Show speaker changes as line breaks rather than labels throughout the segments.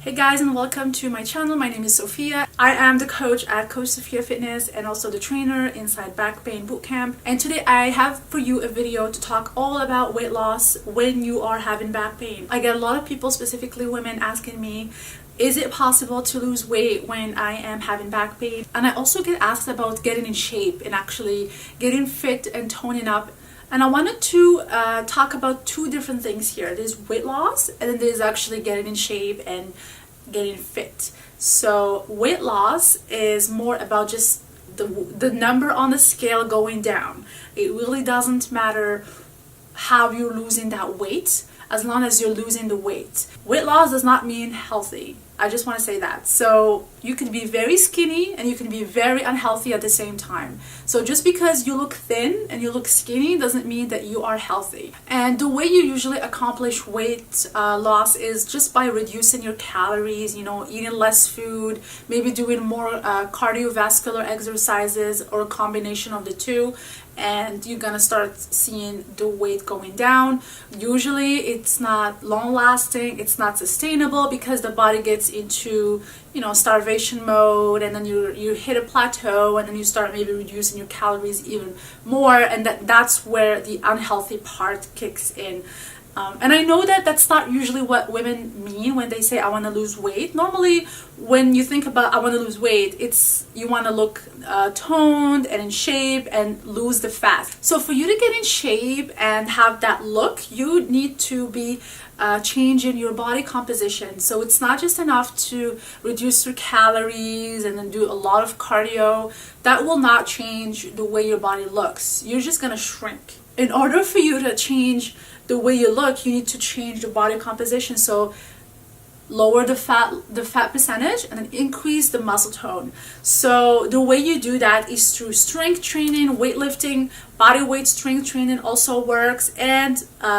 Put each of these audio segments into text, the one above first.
Hey guys, and welcome to my channel. My name is Sofia. I am the coach at Coach Sofia Fitness and also the trainer inside Back Pain Bootcamp. And today I have for you a video to talk all about weight loss when you are having back pain. I get a lot of people, specifically women, asking me, is it possible to lose weight when I am having back pain? And I also get asked about getting in shape and actually getting fit and toning up. And I wanted to talk about two different things here. There's weight loss, and then there's actually getting in shape and getting fit. So weight loss is more about just the number on the scale going down. It really doesn't matter how you're losing that weight, as long as you're losing the weight. Weight loss does not mean healthy. I just want to say that. So you can be very skinny and you can be very unhealthy at the same time. So just because you look thin and you look skinny doesn't mean that you are healthy. And the way you usually accomplish weight loss is just by reducing your calories, eating less food, maybe doing more cardiovascular exercises or a combination of the two. And you're gonna start seeing the weight going down. Usually it's not long lasting, it's not sustainable, because the body gets into starvation mode, and then you hit a plateau, and then you start maybe reducing your calories even more, and that's where the unhealthy part kicks in. And I know that that's not usually what women mean when they say I want to lose weight. Normally, when you think about I want to lose weight, it's you want to look toned and in shape and lose the fat. So for you to get in shape and have that look, you need to be changing your body composition. So it's not just enough to reduce your calories and then do a lot of cardio. That will not change the way your body looks. You're just gonna shrink. In order for you to change the way you look, you need to change the body composition. So lower the fat percentage and then increase the muscle tone. So the way you do that is through strength training, weightlifting, body weight strength training also works, and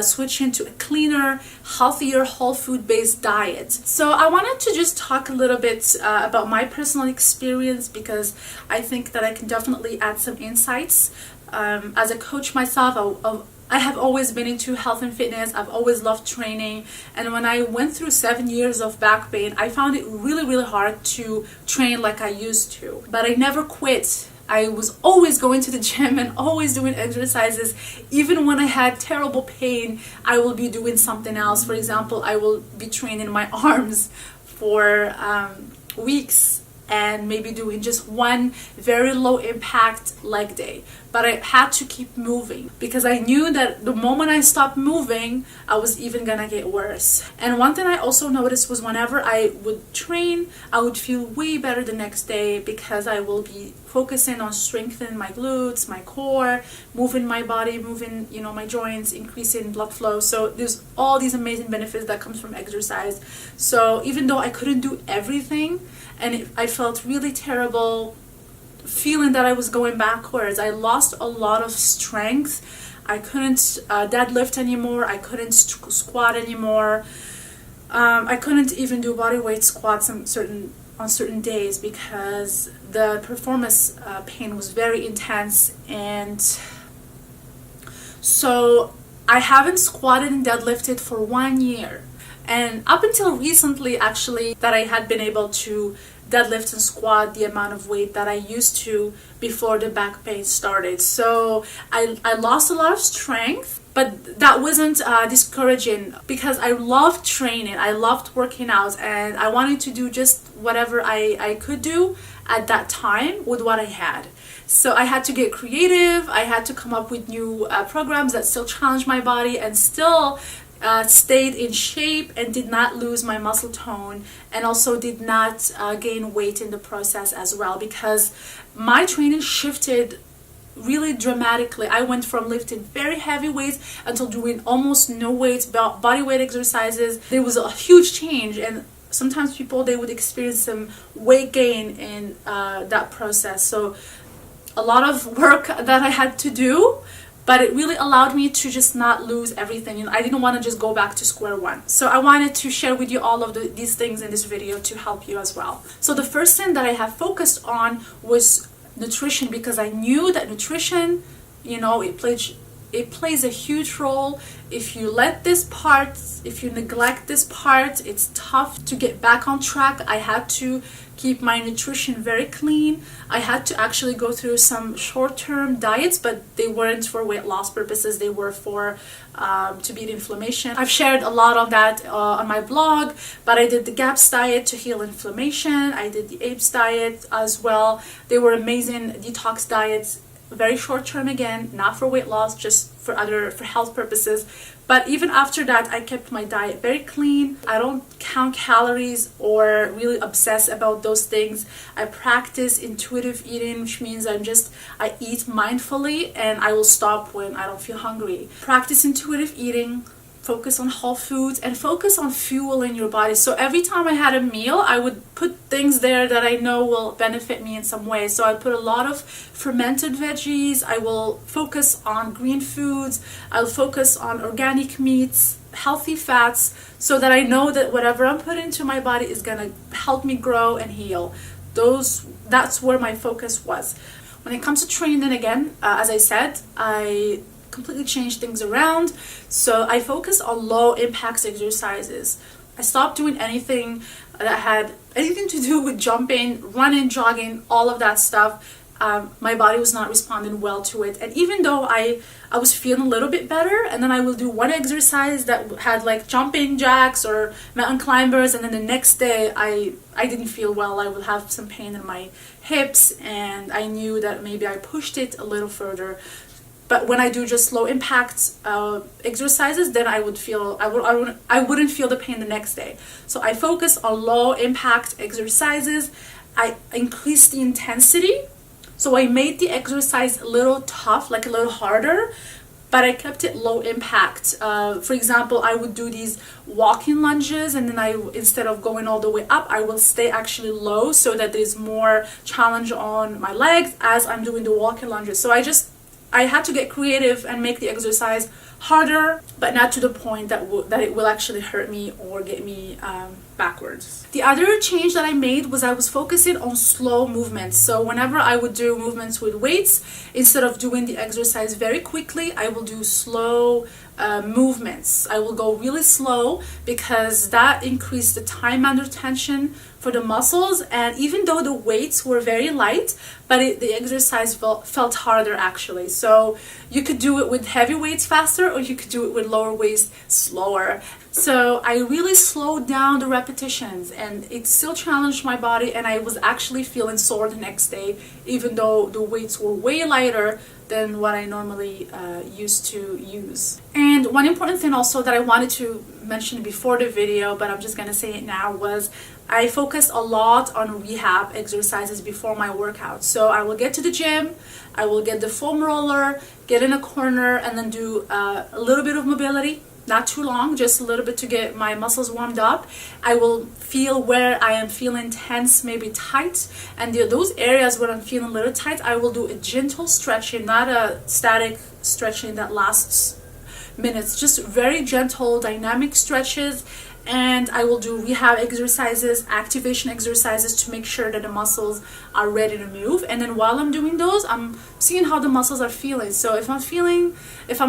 switching to a cleaner, healthier, whole food based diet. So I wanted to just talk a little bit about my personal experience, because I think that I can definitely add some insights. As a coach myself, I have always been into health and fitness. I've always loved training. And when I went through 7 years of back pain, I found it really, really hard to train like I used to. But I never quit. I was always going to the gym and always doing exercises. Even when I had terrible pain, I will be doing something else. For example, I will be training my arms for weeks and maybe doing just one very low impact leg day. But I had to keep moving, because I knew that the moment I stopped moving, I was even gonna get worse. And one thing I also noticed was whenever I would train, I would feel way better the next day, because I will be focusing on strengthening my glutes, my core, moving my body, moving my joints, increasing blood flow. So there's all these amazing benefits that comes from exercise. So even though I couldn't do everything, and I felt really terrible feeling that I was going backwards, I lost a lot of strength. I couldn't deadlift anymore. I couldn't squat anymore. I couldn't even do body weight squats on certain days, because the piriformis pain was very intense. And so I haven't squatted and deadlifted for 1 year. And up until recently, actually, that I had been able to deadlift and squat the amount of weight that I used to before the back pain started. So I lost a lot of strength, but that wasn't discouraging, because I loved training. I loved working out, and I wanted to do just whatever I could do at that time with what I had. So I had to get creative. I had to come up with new programs that still challenged my body and still stayed in shape and did not lose my muscle tone, and also did not gain weight in the process as well, because my training shifted really dramatically. I went from lifting very heavy weights until doing almost no weights, body weight exercises. There was a huge change, and sometimes people, they would experience some weight gain in that process. So a lot of work that I had to do, but it really allowed me to just not lose everything. I didn't want to just go back to square one. So I wanted to share with you all of these things in this video to help you as well. So the first thing that I have focused on was nutrition, because I knew that nutrition, it played it plays a huge role. If you let this part, if you neglect this part, it's tough to get back on track. I had to keep my nutrition very clean. I had to actually go through some short-term diets, but they weren't for weight loss purposes. They were for to beat inflammation. I've shared a lot of that on my blog, but I did the GAPS diet to heal inflammation. I did the APES diet as well. They were amazing detox diets, very short-term again, not for weight loss, just for health purposes. But even after that, I kept my diet very clean. I don't count calories or really obsess about those things. I practice intuitive eating, which means I eat mindfully and I will stop when I don't feel hungry. Practice intuitive eating, focus on whole foods, and focus on fueling your body. So every time I had a meal, I would put things there that I know will benefit me in some way. So I put a lot of fermented veggies. I will focus on green foods. I'll focus on organic meats, healthy fats, so that I know that whatever I'm putting into my body is gonna help me grow and heal. That's where my focus was. When it comes to training, again, as I said, I completely changed things around. So I focus on low impact exercises. I stopped doing anything that had anything to do with jumping, running, jogging, all of that stuff. My body was not responding well to it. And even though I was feeling a little bit better, and then I will do one exercise that had like jumping jacks or mountain climbers, and then the next day I didn't feel well. I would have some pain in my hips, and I knew that maybe I pushed it a little further. But when I do just low impact exercises, then I wouldn't feel the pain the next day. So I focus on low impact exercises. I increase the intensity. So I made the exercise a little tough, like a little harder, but I kept it low impact. For example, I would do these walking lunges, and then instead of going all the way up, I will stay actually low so that there's more challenge on my legs as I'm doing the walking lunges. So I had to get creative and make the exercise harder, but not to the point that it will actually hurt me or get me backwards. The other change that I made was I was focusing on slow movements. So whenever I would do movements with weights, instead of doing the exercise very quickly, I will do slow movements. I will go really slow because that increased the time under tension for the muscles. And even though the weights were very light, but the exercise felt harder actually. So you could do it with heavy weights faster, or you could do it with lower weights slower. So I really slowed down the repetitions, and it still challenged my body, and I was actually feeling sore the next day, even though the weights were way lighter than what I normally used to use. And one important thing also that I wanted to mention before the video, but I'm just gonna say it now, was I focused a lot on rehab exercises before my workout. So I will get to the gym, I will get the foam roller, get in a corner, and then do a little bit of mobility. Not too long, just a little bit to get my muscles warmed up. I will feel where I am feeling tense, maybe tight, and those areas where I'm feeling a little tight, I will do a gentle stretching, not a static stretching that lasts minutes, just very gentle dynamic stretches. And I will do rehab exercises, activation exercises to make sure that the muscles are ready to move. And then while I'm doing those, I'm seeing how the muscles are feeling. So if I'm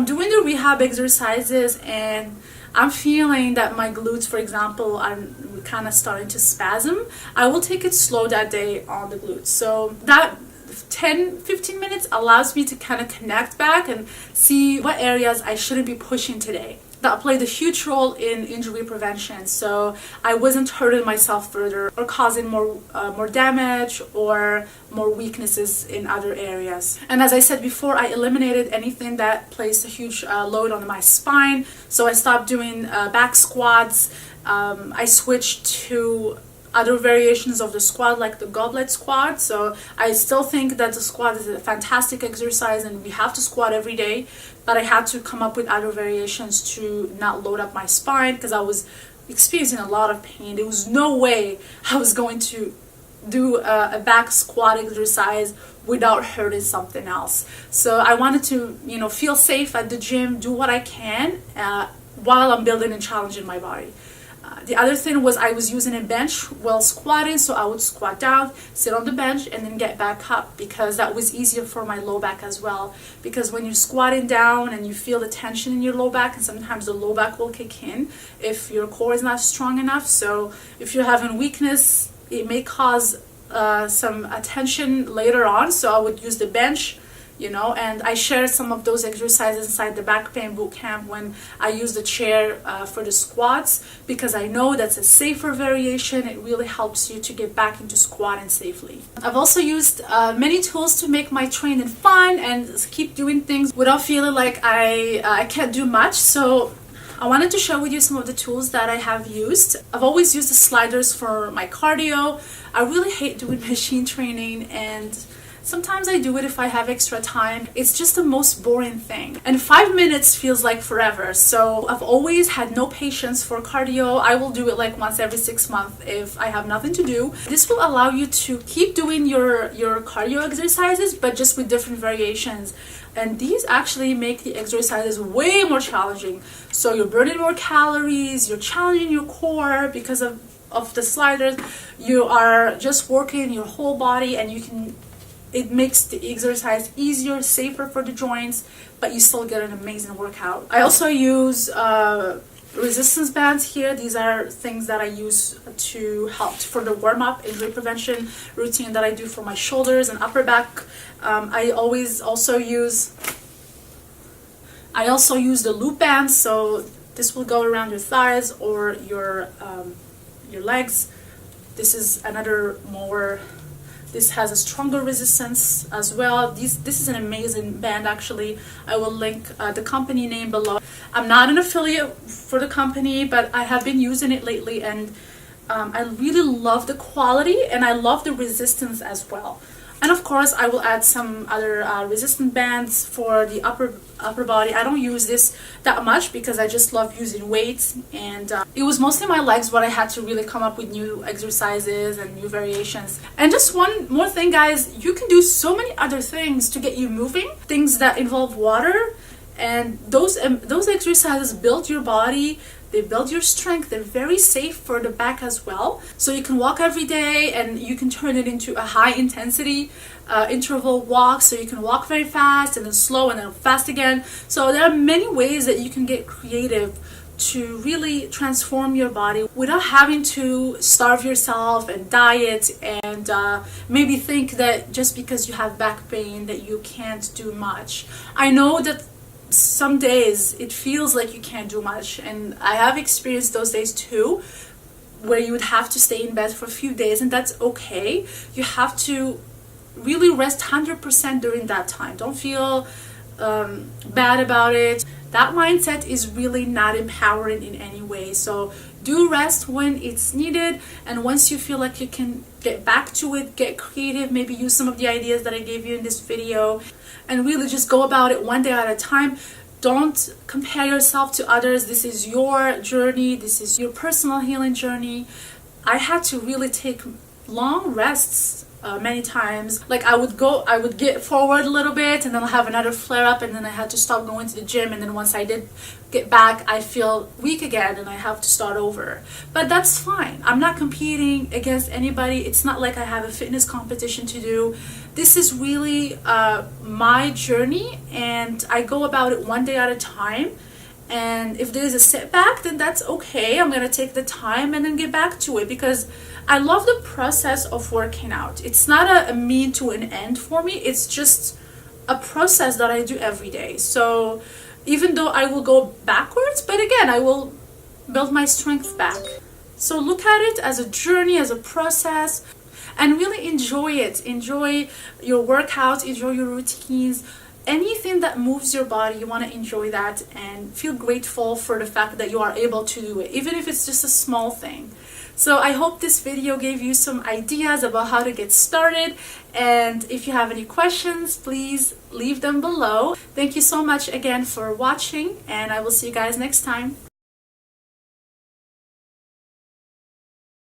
doing the rehab exercises and I'm feeling that my glutes, for example, are kind of starting to spasm, I will take it slow that day on the glutes. So that 10-15 minutes allows me to kind of connect back and see what areas I shouldn't be pushing today. That played a huge role in injury prevention, so I wasn't hurting myself further or causing more damage or more weaknesses in other areas. And as I said before, I eliminated anything that placed a huge load on my spine. So I stopped doing back squats. I switched to other variations of the squat, like the goblet squat. So I still think that the squat is a fantastic exercise and we have to squat every day, but I had to come up with other variations to not load up my spine because I was experiencing a lot of pain. There was no way I was going to do a back squat exercise without hurting something else. So I wanted to, feel safe at the gym, do what I can while I'm building and challenging my body. The other thing was I was using a bench while squatting, so I would squat down, sit on the bench, and then get back up, because that was easier for my low back as well. Because when you're squatting down and you feel the tension in your low back, and sometimes the low back will kick in if your core is not strong enough. So if you're having weakness, it may cause some attention later on. So I would use the bench, you know, and I shared some of those exercises inside the back pain boot camp when I use the chair for the squats, because I know that's a safer variation. It really helps you to get back into squatting safely. I've also used many tools to make my training fun and keep doing things without feeling like I can't do much. So I wanted to share with you some of the tools that I have used. I've always used the sliders for my cardio. I really hate doing machine training, and sometimes I do it if I have extra time. It's just the most boring thing. And 5 minutes feels like forever. So I've always had no patience for cardio. I will do it like once every 6 months if I have nothing to do. This will allow you to keep doing your cardio exercises, but just with different variations. And these actually make the exercises way more challenging. So you're burning more calories, you're challenging your core because of the sliders. You are just working your whole body, and it makes the exercise easier, safer for the joints, but you still get an amazing workout. I also use resistance bands here. These are things that I use to help for the warm-up injury prevention routine that I do for my shoulders and upper back. I also use the loop bands, so this will go around your thighs or your legs. This is this has a stronger resistance as well. This is an amazing band, actually. I will link the company name below. I'm not an affiliate for the company, but I have been using it lately, and I really love the quality, and I love the resistance as well. And of course, I will add some other resistant bands for the upper body. I don't use this that much because I just love using weights, and it was mostly my legs where I had to really come up with new exercises and new variations. And just one more thing, guys, you can do so many other things to get you moving, things that involve water, and those exercises build your body. They build your strength. They're very safe for the back as well. So you can walk every day, and you can turn it into a high intensity interval walk. So you can walk very fast and then slow and then fast again. So there are many ways that you can get creative to really transform your body without having to starve yourself and diet and maybe think that just because you have back pain that you can't do much. I know that some days it feels like you can't do much, and I have experienced those days too, where you would have to stay in bed for a few days, and that's okay. You have to really rest 100% during that time. Don't feel bad about it. That mindset is really not empowering in any way. So do rest when it's needed, and once you feel like you can get back to it, get creative, maybe use some of the ideas that I gave you in this video, and really just go about it one day at a time. Don't compare yourself to others. This is your journey. This is your personal healing journey. I had to really take long rests many times. Like I would get forward a little bit, and then I'll have another flare up, and then I had to stop going to the gym, and then once I did get back, I feel weak again and I have to start over. But that's fine. I'm not competing against anybody. It's not like I have a fitness competition to do. This is really my journey, and I go about it one day at a time. And if there's a setback, then that's okay. I'm gonna take the time and then get back to it, because I love the process of working out. It's not a mean to an end for me. It's just a process that I do every day. So even though I will go backwards, but again, I will build my strength back. So look at it as a journey, as a process, and really enjoy it. Enjoy your workouts, enjoy your routines. Anything that moves your body, you want to enjoy that and feel grateful for the fact that you are able to do it, even if it's just a small thing. So I hope this video gave you some ideas about how to get started, and if you have any questions, please leave them below. Thank you so much again for watching, and I will see you guys next time.